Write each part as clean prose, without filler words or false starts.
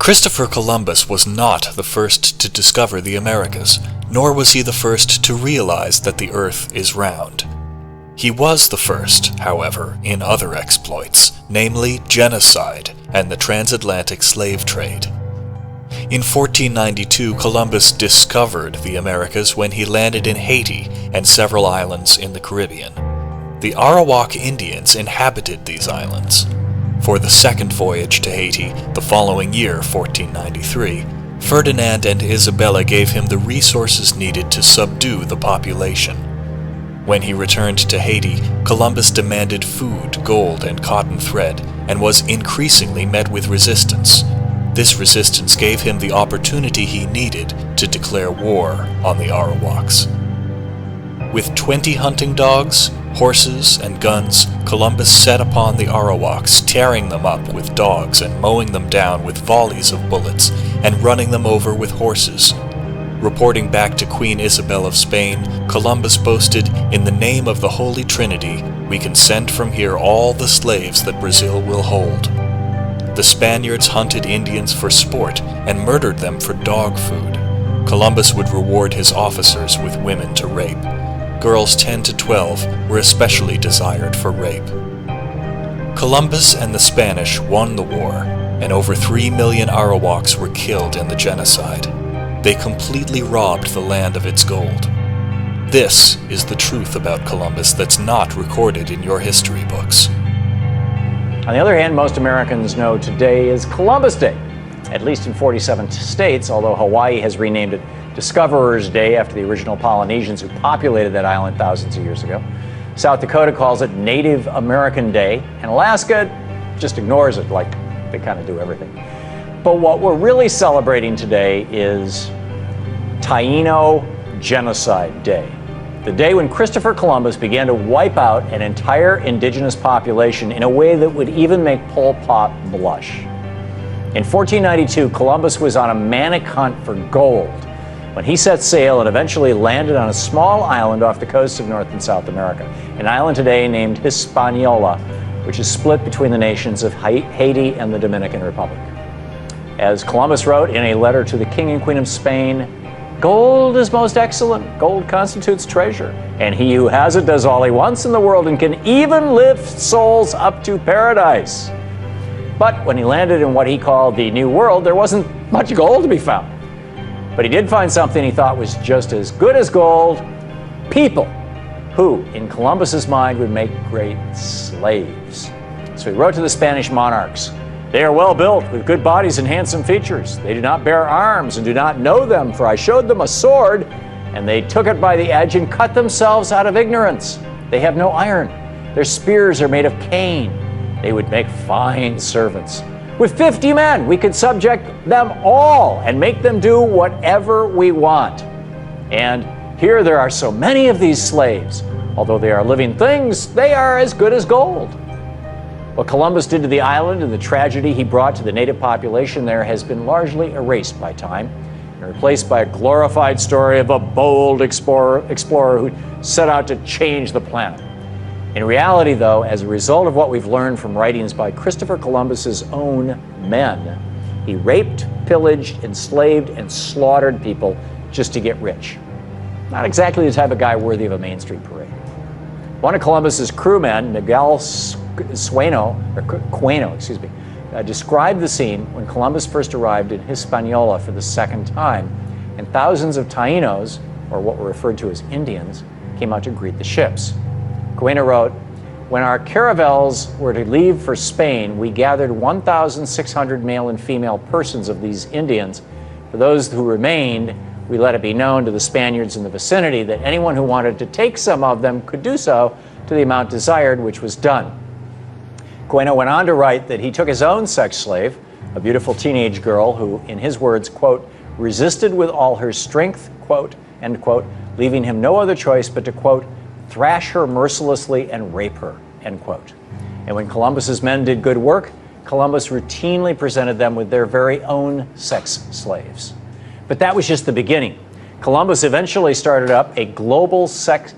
Christopher Columbus was not the first to discover the Americas, nor was he the first to realize that the Earth is round. He was the first, however, in other exploits, namely genocide and the transatlantic slave trade. In 1492, Columbus discovered the Americas when he landed in Haiti and several islands in the Caribbean. The Arawak Indians inhabited these islands. For the second voyage to Haiti, the following year, 1493, Ferdinand and Isabella gave him the resources needed to subdue the population. When he returned to Haiti, Columbus demanded food, gold, and cotton thread, and was increasingly met with resistance. This resistance gave him the opportunity he needed to declare war on the Arawaks. With 20 hunting dogs, horses, and guns, Columbus set upon the Arawaks, tearing them up with dogs and mowing them down with volleys of bullets, and running them over with horses. Reporting back to Queen Isabel of Spain, Columbus boasted, "In the name of the Holy Trinity, we can send from here all the slaves that Brazil will hold." The Spaniards hunted Indians for sport and murdered them for dog food. Columbus would reward his officers with women to rape. Girls 10 to 12 were especially desired for rape. Columbus and the Spanish won the war, and over 3 million Arawaks were killed in the genocide. They completely robbed the land of its gold. This is the truth about Columbus that's not recorded in your history books. On the other hand, most Americans know today is Columbus Day, at least in 47 states, although Hawaii has renamed it Discoverer's Day after the original Polynesians who populated that island thousands of years ago. South Dakota calls it Native American Day, and Alaska just ignores it like they kind of do everything. But what we're really celebrating today is Taino Genocide Day, the day when Christopher Columbus began to wipe out an entire indigenous population in a way that would even make Pol Pot blush. In 1492, Columbus was on a manic hunt for gold when he set sail and eventually landed on a small island off the coast of North and South America, an island today named Hispaniola, which is split between the nations of Haiti and the Dominican Republic. As Columbus wrote in a letter to the King and Queen of Spain, "Gold is most excellent, gold constitutes treasure, and he who has it does all he wants in the world and can even lift souls up to paradise." But when he landed in what he called the New World, there wasn't much gold to be found. But he did find something he thought was just as good as gold: people, who, in Columbus's mind, would make great slaves. So he wrote to the Spanish monarchs, "They are well built, with good bodies and handsome features. They do not bear arms and do not know them, for I showed them a sword, and they took it by the edge and cut themselves out of ignorance. They have no iron. Their spears are made of cane. They would make fine servants. With 50 men, we could subject them all and make them do whatever we want. And here there are so many of these slaves. Although they are living things, they are as good as gold." What Columbus did to the island and the tragedy he brought to the native population there has been largely erased by time and replaced by a glorified story of a bold explorer who set out to change the planet. In reality, though, as a result of what we've learned from writings by Christopher Columbus's own men, he raped, pillaged, enslaved, and slaughtered people just to get rich. Not exactly the type of guy worthy of a Main Street parade. One of Columbus's crewmen, Miguel Queno, described the scene when Columbus first arrived in Hispaniola for the second time, and thousands of Tainos, or what were referred to as Indians, came out to greet the ships. Queno wrote, "When our caravels were to leave for Spain, we gathered 1,600 male and female persons of these Indians. For those who remained, we let it be known to the Spaniards in the vicinity that anyone who wanted to take some of them could do so to the amount desired, which was done." Queno went on to write that he took his own sex slave, a beautiful teenage girl who, in his words, quote, "resisted with all her strength," quote, end quote, leaving him no other choice but to, quote, "thrash her mercilessly and rape her," end quote. And when Columbus's men did good work, Columbus routinely presented them with their very own sex slaves. But that was just the beginning. Columbus eventually started up a global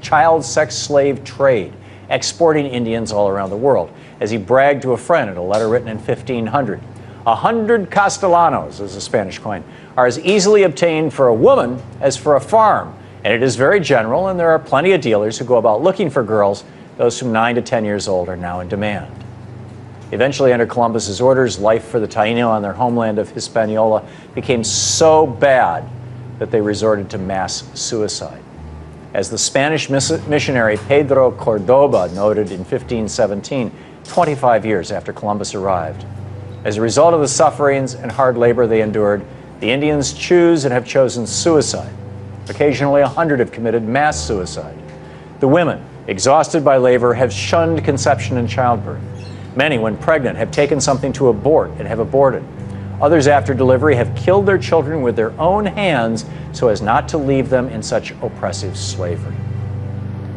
child sex slave trade, exporting Indians all around the world. As he bragged to a friend in a letter written in 1500, 100 castellanos, as a Spanish coin, are as easily obtained for a woman as for a farm. And it is very general, and there are plenty of dealers who go about looking for girls. Those from 9 to 10 years old are now in demand. Eventually, under Columbus's orders, life for the Taino on their homeland of Hispaniola became so bad that they resorted to mass suicide. As the Spanish missionary Pedro Cordoba noted in 1517, 25 years after Columbus arrived. As a result of the sufferings and hard labor they endured, the Indians choose and have chosen suicide. Occasionally, 100 have committed mass suicide. The women, exhausted by labor, have shunned conception and childbirth. Many, when pregnant, have taken something to abort and have aborted. Others, after delivery, have killed their children with their own hands so as not to leave them in such oppressive slavery.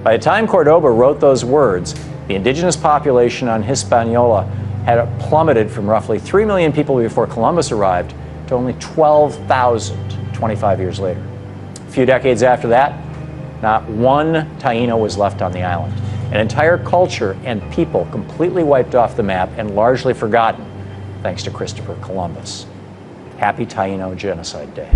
By the time Cordoba wrote those words, the indigenous population on Hispaniola had plummeted from roughly 3 million people before Columbus arrived to only 12,000 25 years later. A few decades after that, not one Taino was left on the island. An entire culture and people completely wiped off the map and largely forgotten, thanks to Christopher Columbus. Happy Taino Genocide Day.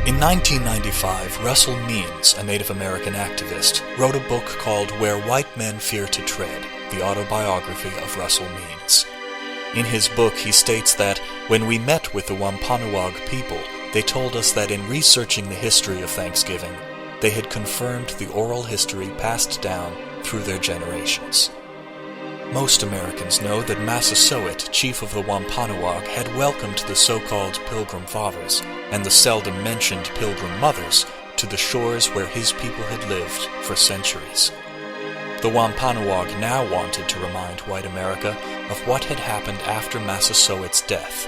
In 1995, Russell Means, a Native American activist, wrote a book called Where White Men Fear to Tread, the autobiography of Russell Means. In his book, he states that when we met with the Wampanoag people, they told us that in researching the history of Thanksgiving, they had confirmed the oral history passed down through their generations. Most Americans know that Massasoit, chief of the Wampanoag, had welcomed the so-called Pilgrim Fathers and the seldom-mentioned Pilgrim Mothers to the shores where his people had lived for centuries. The Wampanoag now wanted to remind white America of what had happened after Massasoit's death.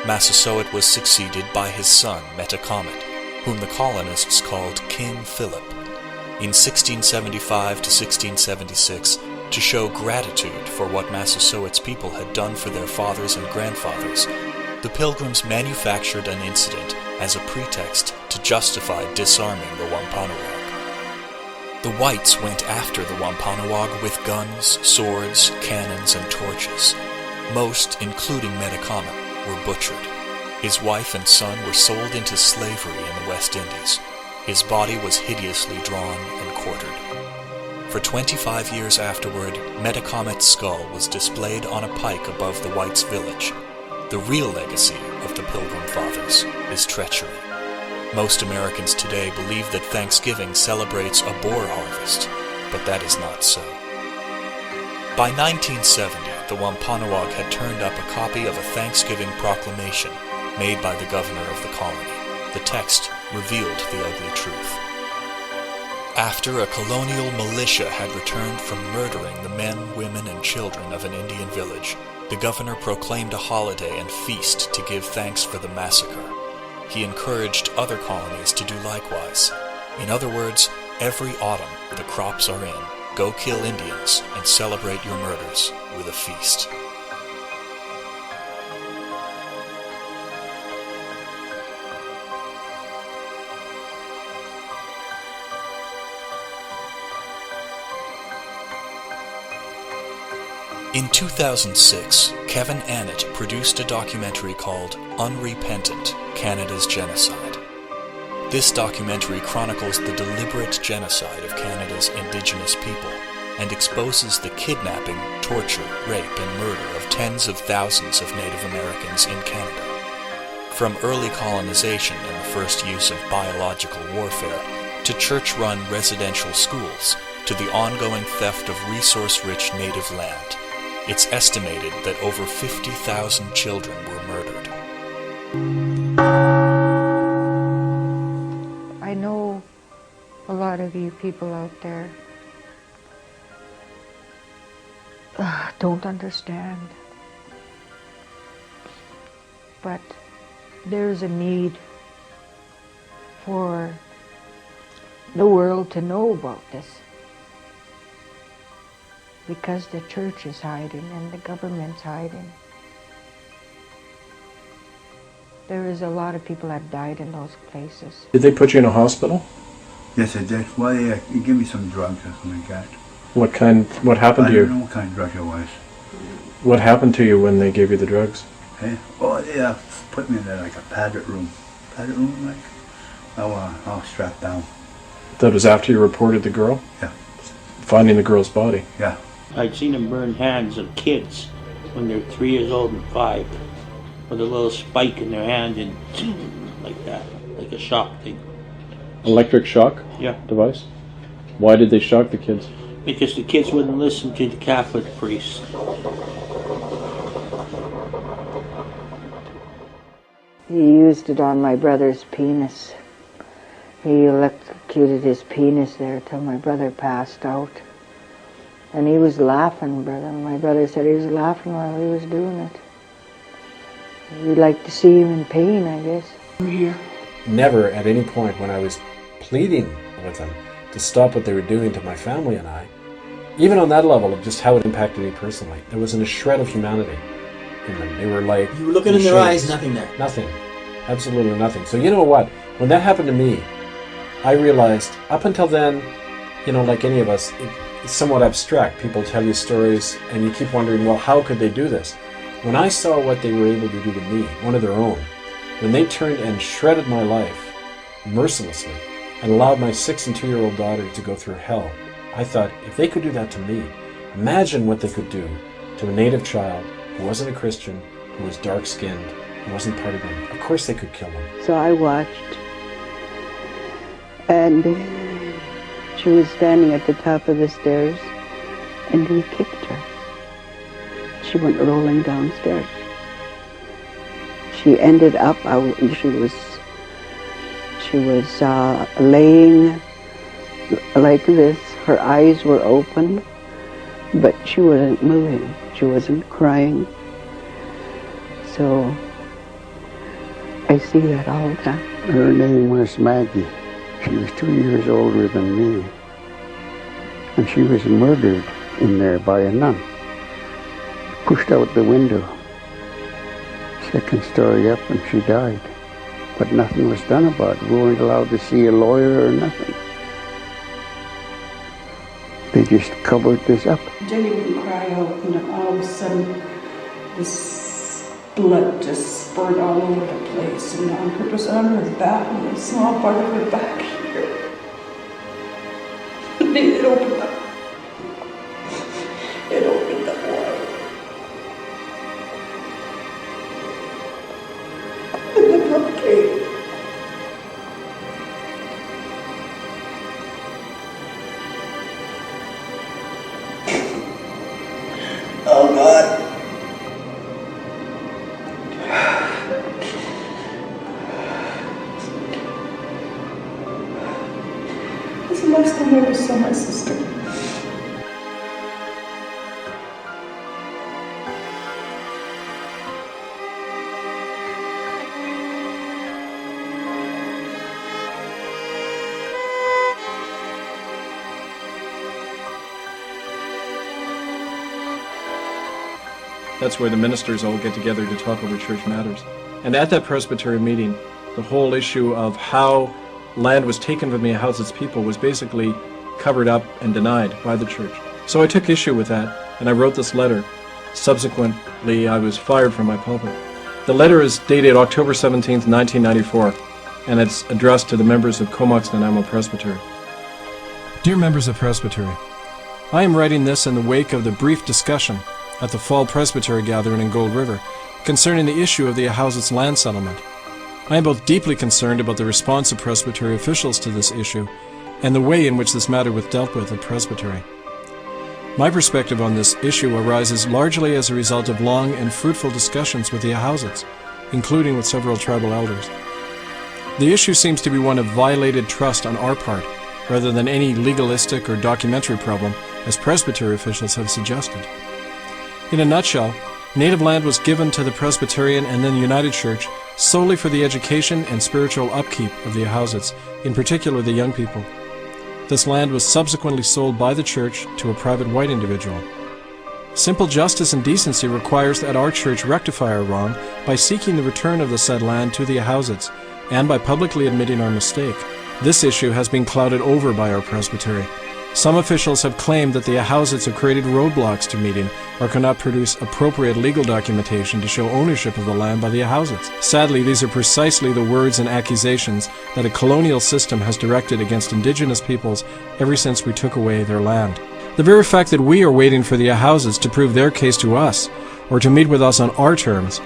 Massasoit was succeeded by his son, Metacomet, whom the colonists called King Philip. In 1675 to 1676, to show gratitude for what Massasoit's people had done for their fathers and grandfathers, the Pilgrims manufactured an incident as a pretext to justify disarming the Wampanoag. The whites went after the Wampanoag with guns, swords, cannons, and torches. Most, including Metacomet, were butchered. His wife and son were sold into slavery in the West Indies. His body was hideously drawn and quartered. For 25 years afterward, Metacomet's skull was displayed on a pike above the whites' village. The real legacy of the Pilgrim Fathers is treachery. Most Americans today believe that Thanksgiving celebrates a boar harvest, but that is not so. By 1970, the Wampanoag had turned up a copy of a Thanksgiving proclamation made by the governor of the colony. The text revealed the ugly truth. After a colonial militia had returned from murdering the men, women, and children of an Indian village, the governor proclaimed a holiday and feast to give thanks for the massacre. He encouraged other colonies to do likewise. In other words, every autumn the crops are in, go kill Indians and celebrate your murders with a feast. In 2006, Kevin Annett produced a documentary called Unrepentant: Canada's Genocide. This documentary chronicles the deliberate genocide of Canada's Indigenous people and exposes the kidnapping, torture, rape, and murder of tens of thousands of Native Americans in Canada. From early colonization and the first use of biological warfare, to church-run residential schools, to the ongoing theft of resource-rich native land, it's estimated that over 50,000 children were murdered. I know a lot of you people out there don't understand, but there's a need for the world to know about this. Because the church is hiding and the government's hiding. There is a lot of people that died in those places. Did they put you in a hospital? Yes, I did. Well, they give me some drugs or something like that. What happened to you? I don't know what kind of drug it was. What happened to you when they gave you the drugs? Hey? Oh, they put me in there like a padded room. Padded room, like? I was strapped down. That was after you reported the girl? Yeah. Finding the girl's body? Yeah. I'd seen them burn hands of kids when they're 3 years old and 5, with a little spike in their hand and like that, like a shock thing. Electric shock Yeah. device? Why did they shock the kids? Because the kids wouldn't listen to the Catholic priest. He used it on my brother's penis. He electrocuted his penis there till my brother passed out. And he was laughing, brother. My brother said he was laughing while he was doing it. We'd like to see him in pain, I guess. Never at any point when I was pleading with them to stop what they were doing to my family and I, even on that level of just how it impacted me personally, there wasn't a shred of humanity in them. They were like... You were looking in their eyes, nothing there. Nothing. Absolutely nothing. So you know what? When that happened to me, I realized, up until then, like any of us, it's somewhat abstract. People tell you stories and you keep wondering, well, how could they do this? When I saw what they were able to do to me, one of their own, when they turned and shredded my life mercilessly and allowed my 6 and 2-year-old daughter to go through hell, I thought, if they could do that to me, imagine what they could do to a native child who wasn't a Christian, who was dark-skinned, who wasn't part of them. Of course they could kill them. So I watched, and she was standing at the top of the stairs, and he kicked her. She went rolling downstairs. She ended up, she was laying like this. Her eyes were open, but she wasn't moving. She wasn't crying. So I see that all the time. Her name was Maggie. She was 2 years older than me. And she was murdered in there by a nun. Pushed out the window. Second story up, and she died. But nothing was done about it. We weren't allowed to see a lawyer or nothing. They just covered this up. Jenny wouldn't cry out, and then all of a sudden, this blood just spurted all over the place, and it was on her back, and a small part of her back here. And it opened up. It opened up wide. And the blood came. Oh God. This is the last time I ever saw my sister. That's where the ministers all get together to talk over church matters. And at that presbytery meeting, the whole issue of how land was taken from the House's people was basically covered up and denied by the church. So I took issue with that, and I wrote this letter. Subsequently, I was fired from my pulpit. The letter is dated October 17th, 1994, and it's addressed to the members of Comox Nanaimo Presbytery. Dear members of Presbytery, I am writing this in the wake of the brief discussion at the Fall Presbytery Gathering in Gold River concerning the issue of the Ahousa's land settlement. I am both deeply concerned about the response of Presbytery officials to this issue and the way in which this matter was dealt with at Presbytery. My perspective on this issue arises largely as a result of long and fruitful discussions with the Ahousats, including with several tribal elders. The issue seems to be one of violated trust on our part, rather than any legalistic or documentary problem, as Presbytery officials have suggested. In a nutshell, native land was given to the Presbyterian and then United Church solely for the education and spiritual upkeep of the Ahousats, in particular the young people. This land was subsequently sold by the church to a private white individual. Simple justice and decency requires that our church rectify our wrong by seeking the return of the said land to the Ahausits, and by publicly admitting our mistake. This issue has been clouded over by our presbytery. Some officials have claimed that the Ahausits have created roadblocks to meeting or cannot produce appropriate legal documentation to show ownership of the land by the Ahausits. Sadly, these are precisely the words and accusations that a colonial system has directed against indigenous peoples ever since we took away their land. The very fact that we are waiting for the Ahausits to prove their case to us, or to meet with us on our terms,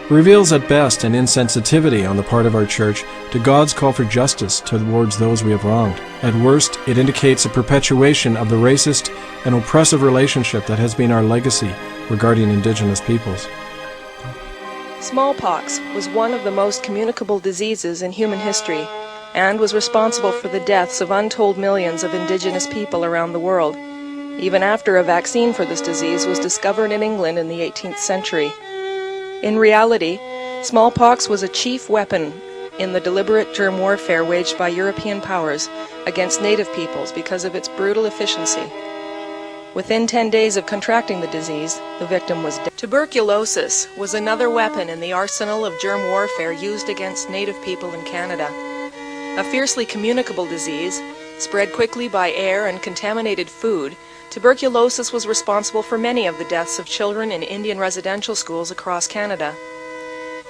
reveals at best an insensitivity on the part of our church to God's call for justice towards those we have wronged. At worst, it indicates a perpetuation of the racist and oppressive relationship that has been our legacy regarding indigenous peoples. Smallpox was one of the most communicable diseases in human history and was responsible for the deaths of untold millions of indigenous people around the world, even after a vaccine for this disease was discovered in England in the 18th century. In reality, smallpox was a chief weapon in the deliberate germ warfare waged by European powers against native peoples because of its brutal efficiency. Within 10 days of contracting the disease, the victim was dead. Tuberculosis was another weapon in the arsenal of germ warfare used against native people in Canada. A fiercely communicable disease, spread quickly by air and contaminated food, tuberculosis was responsible for many of the deaths of children in Indian residential schools across Canada.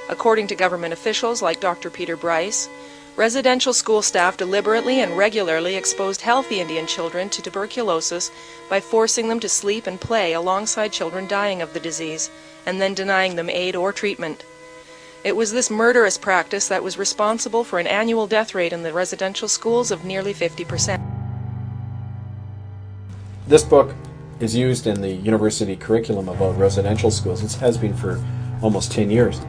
According to government officials like Dr. Peter Bryce, residential school staff deliberately and regularly exposed healthy Indian children to tuberculosis by forcing them to sleep and play alongside children dying of the disease, and then denying them aid or treatment. It was this murderous practice that was responsible for an annual death rate in the residential schools of nearly 50%. This book is used in the university curriculum about residential schools. It has been for almost 10 years.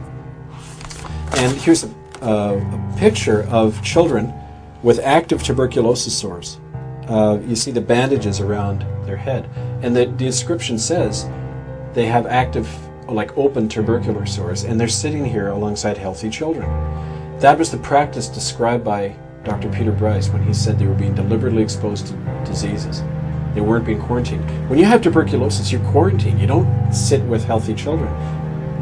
And here's a picture of children with active tuberculosis sores. You see the bandages around their head. And the description says they have active, like open tubercular sores, and they're sitting here alongside healthy children. That was the practice described by Dr. Peter Bryce when he said they were being deliberately exposed to diseases. They weren't being quarantined. When you have tuberculosis, you're quarantined. You don't sit with healthy children.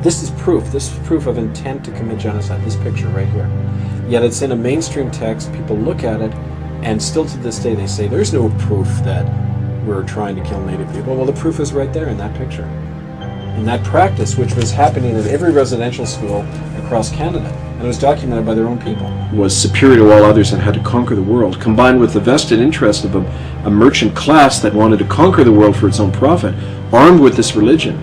This is proof. This is proof of intent to commit genocide, this picture right here. Yet it's in a mainstream text. People look at it, and still to this day they say, there's no proof that we're trying to kill Native people. Well, the proof is right there in that picture. In that practice, which was happening in every residential school across Canada, and it was documented by their own people, was superior to all others and had to conquer the world, combined with the vested interest of a merchant class that wanted to conquer the world for its own profit, armed with this religion.